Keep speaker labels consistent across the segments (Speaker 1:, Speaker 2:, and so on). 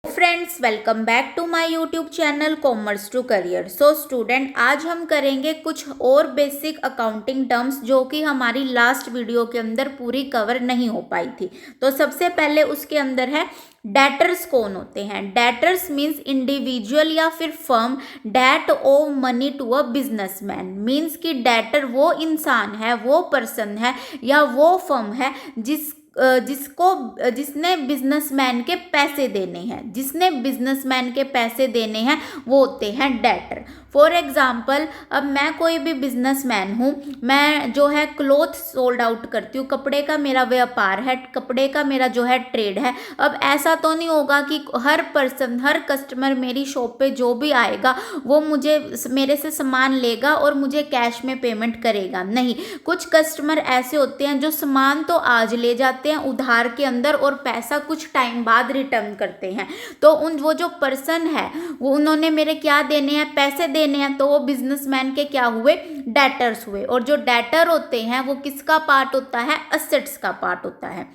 Speaker 1: Friends, welcome back to my YouTube channel commerce to career. So student, आज हम करेंगे कुछ और बेसिक अकाउंटिंग टर्म्स जो कि हमारी लास्ट वीडियो के अंदर पूरी कवर नहीं हो पाई थी। तो सबसे पहले उसके अंदर है डेटर्स कौन होते हैं। डेटर्स मीन्स इंडिविजुअल या फिर firm debt owe money to a businessman. Means कि डेटर वो इंसान है, वो पर्सन है या वो फर्म है जिसने बिजनेसमैन के पैसे देने हैं। जिसने बिजनेसमैन के पैसे देने हैं वो होते हैं डेटर। फॉर एग्जाम्पल, अब मैं कोई भी बिजनेसमैन हूँ, मैं जो है क्लोथ सोल्ड आउट करती हूँ, कपड़े का मेरा व्यापार है, कपड़े का मेरा जो है ट्रेड है। अब ऐसा तो नहीं होगा कि हर पर्सन, हर कस्टमर मेरी शॉप पे जो भी आएगा वो मेरे से सामान लेगा और मुझे कैश में पेमेंट करेगा। नहीं, कुछ कस्टमर ऐसे होते हैं जो सामान तो आज ले जाते हैं उधार के अंदर और पैसा कुछ टाइम बाद रिटर्न करते हैं। तो वो जो पर्सन है वो उन्होंने मेरे क्या देने हैं, पैसे देने हैं, तो वो बिजनेसमैन के क्या हुए, डेटर्स हुए। और जो डेटर होते हैं वो किसका पार्ट होता है, असेट्स का पार्ट होता है।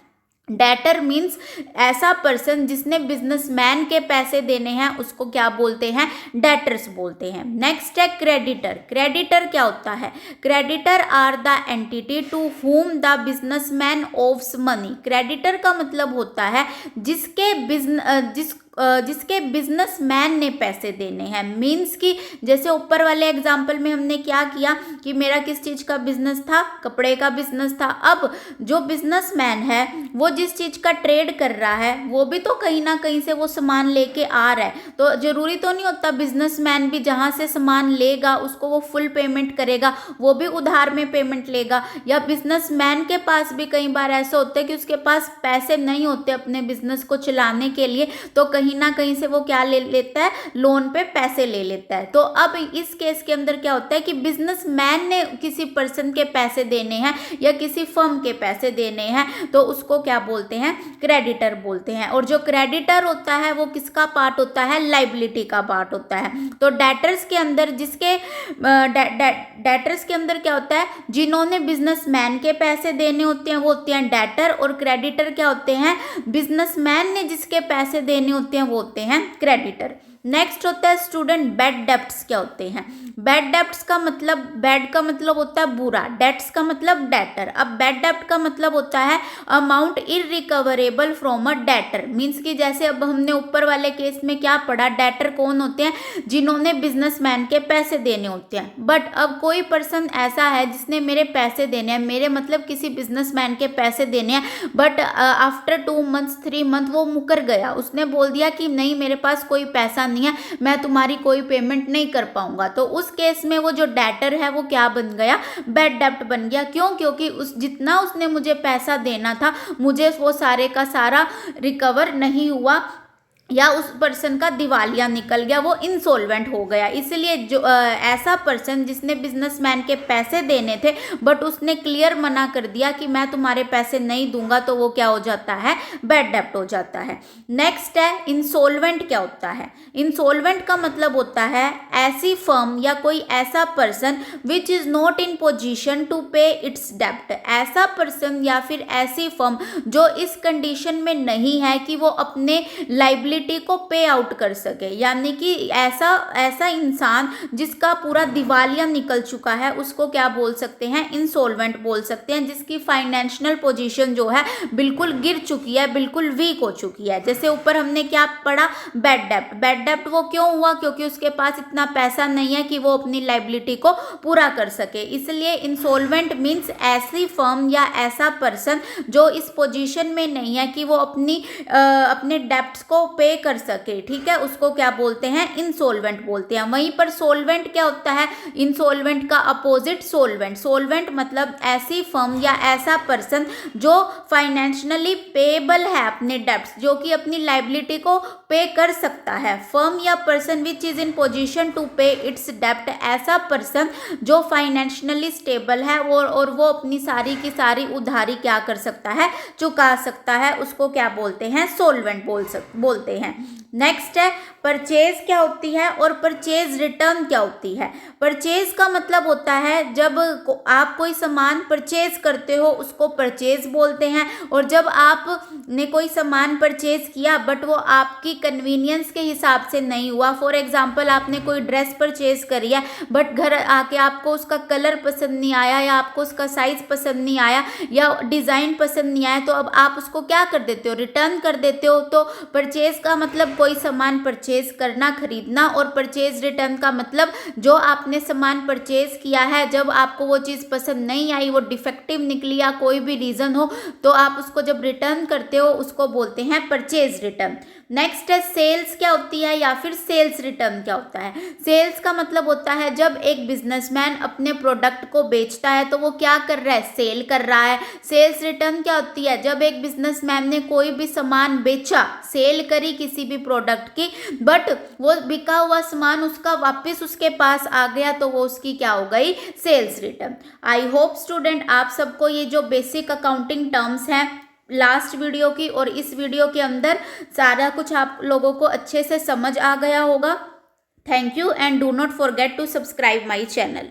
Speaker 1: डेटर मीन्स ऐसा पर्सन जिसने बिजनेसमैन के पैसे देने हैं उसको क्या बोलते हैं, डेटर्स बोलते हैं। नेक्स्ट है क्रेडिटर। क्रेडिटर क्या होता है, creditor are the entity to whom the businessman owes money. Creditor का मतलब होता है जिसके बिजनेसमैन ने पैसे देने हैं। मीन्स कि जैसे ऊपर वाले एग्जाम्पल में हमने क्या किया कि मेरा किस चीज़ का बिजनेस था, कपड़े का बिजनेस था। अब जो बिजनेसमैन है वो जिस चीज़ का ट्रेड कर रहा है वो भी तो कहीं ना कहीं से वो सामान लेके आ रहा है। तो जरूरी तो नहीं होता बिजनेसमैन भी जहाँ से सामान लेगा उसको वो फुल पेमेंट करेगा, वो भी उधार में पेमेंट लेगा। या बिजनेसमैन के पास भी कई बार ऐसा होता है कि उसके पास पैसे नहीं होते अपने बिजनेस को चलाने के लिए, तो कहीं ना कहीं से वो क्या ले लेता है, लोन पे पैसे ले लेता है। तो अब इस केस के अंदर क्या होता है कि बिजनेसमैन ने किसी पर्सन के पैसे देने हैं या किसी फर्म के पैसे देने हैं तो उसको क्या बोलते हैं, क्रेडिटर बोलते हैं। और जो क्रेडिटर होता है वो किसका पार्ट होता है, लाइबिलिटी का पार्ट होता है। तो डेटर्स के अंदर डेटर्स के अंदर क्या होता है, जिन्होंने बिजनेसमैन के पैसे देने होते हैं वो होते हैं डेटर। और क्रेडिटर क्या होते हैं, बिजनेसमैन ने जिसके पैसे देने होते हैं वो होते हैं क्रेडिटर। नेक्स्ट होता है स्टूडेंट बैड डेब्ट्स। क्या होते हैं बैड डेब्ट्स का मतलब, बैड का मतलब होता है बुरा, डेट्स का मतलब डेटर। अब बैड डेब्ट का मतलब होता है amount irrecoverable from a debtor. Means कि जैसे अब हमने ऊपर वाले केस में क्या पढ़ा, डेटर कौन होते हैं, जिन्होंने बिजनेसमैन के पैसे देने होते हैं। बट अब कोई पर्सन ऐसा है जिसने मेरे पैसे देने हैं, मेरे मतलब किसी बिजनेसमैन के पैसे देने हैं, बट आफ्टर 2 मंथ्स 3 मंथ वो मुकर गया, उसने बोल दिया कि नहीं मेरे पास कोई पैसा नहीं है, मैं तुम्हारी कोई पेमेंट नहीं कर पाऊंगा। तो उस केस में वो जो डेटर है वो क्या बन गया, बैड डेब्ट बन गया। क्यों, क्योंकि जितना उसने मुझे पैसा देना था मुझे वो सारे का सारा रिकवर नहीं हुआ या उस पर्सन का दिवालिया निकल गया, वो इंसॉल्वेंट हो गया। इसलिए जो ऐसा पर्सन जिसने बिजनेसमैन के पैसे देने थे बट उसने क्लियर मना कर दिया कि मैं तुम्हारे पैसे नहीं दूंगा, तो वो क्या हो जाता है, बैड डेब्ट हो जाता है। नेक्स्ट है इंसॉल्वेंट। क्या होता है, इंसॉल्वेंट का मतलब होता है ऐसी फर्म या कोई ऐसा person which is not in position to pay its डेब्ट। ऐसा पर्सन या फिर ऐसी फर्म जो इस कंडीशन में नहीं है कि वो अपने लाइबिलिटी को पे आउट कर सके। यानी कि ऐसा इंसान जिसका पूरा दिवालिया निकल चुका है उसको क्या बोल सकते हैं, इंसॉल्वेंट बोल सकते हैं। जिसकी फाइनेंशियल पोजीशन जो है बिल्कुल गिर चुकी है, बिल्कुल वीक हो चुकी है। जैसे ऊपर हमने क्या पढ़ा, बैड डेब्ट। बैड डेब्ट वो क्यों हुआ, क्योंकि उसके पास इतना पैसा नहीं है कि वो अपनी लाइबिलिटी को पूरा कर सके। इसलिए इंसॉल्वेंट मीन्स ऐसी फर्म या ऐसा पर्सन जो इस पोजीशन में नहीं है कि वो अपने डेब्ट्स को पे कर सके, ठीक है, उसको क्या बोलते हैं, इंसॉल्वेंट बोलते हैं। वहीं पर सोल्वेंट क्या होता है, इंसॉल्वेंट का अपोजिट सोल्वेंट। सोल्वेंट मतलब ऐसी फर्म या ऐसा पर्सन जो फाइनेंशियली पेएबल है अपने डेब्ट्स, जो कि अपनी लाइबिलिटी को पे कर सकता है। फर्म या person which is in position to pay its डेब्ट, ऐसा पर्सन जो फाइनेंशियली स्टेबल है और वो अपनी सारी की सारी उधारी क्या कर सकता है, चुका सकता है, उसको क्या बोलते हैं, सोल्वेंट बोलते हैं। हैं। नेक्स्ट है परचेज क्या होती है और परचेज रिटर्न क्या होती है। परचेज का मतलब होता है जब आप कोई सामान परचेज करते हो उसको परचेज बोलते हैं, और जब आपने कोई सामान परचेज किया बट वो आपकी कन्वीनियंस के हिसाब से नहीं हुआ, फॉर एग्जांपल आपने कोई ड्रेस परचेज करी है बट घर आके आपको उसका कलर पसंद नहीं आया, या आपको उसका साइज पसंद नहीं आया, या डिज़ाइन पसंद नहीं आया, तो अब आप उसको क्या कर देते हो, रिटर्न कर देते हो। तो परचेज का मतलब कोई सामान परचेज करना, खरीदना, और परचेज रिटर्न का मतलब जो आपने सामान परचेज किया है जब आपको वो चीज़ पसंद नहीं आई, वो डिफेक्टिव निकली या कोई भी रीज़न हो, तो आप उसको जब रिटर्न करते हो उसको बोलते हैं परचेज रिटर्न। नेक्स्ट है सेल्स क्या होती है या फिर सेल्स रिटर्न क्या होता है। सेल्स का मतलब होता है जब एक बिजनेसमैन अपने प्रोडक्ट को बेचता है तो वो क्या कर रहा है, सेल कर रहा है। सेल्स रिटर्न क्या होती है, जब एक बिजनेसमैन ने कोई भी सामान बेचा, सेल करी किसी भी प्रोडक्ट की, बट वो बिका हुआ सामान उसका वापस उसके पास आ गया, तो वो उसकी क्या हो गई, sales return. I hope student आप सबको ये जो बेसिक अकाउंटिंग टर्म्स हैं लास्ट वीडियो की और इस वीडियो के अंदर सारा कुछ आप लोगों को अच्छे से समझ आ गया होगा। Thank you and do not forget to subscribe my channel.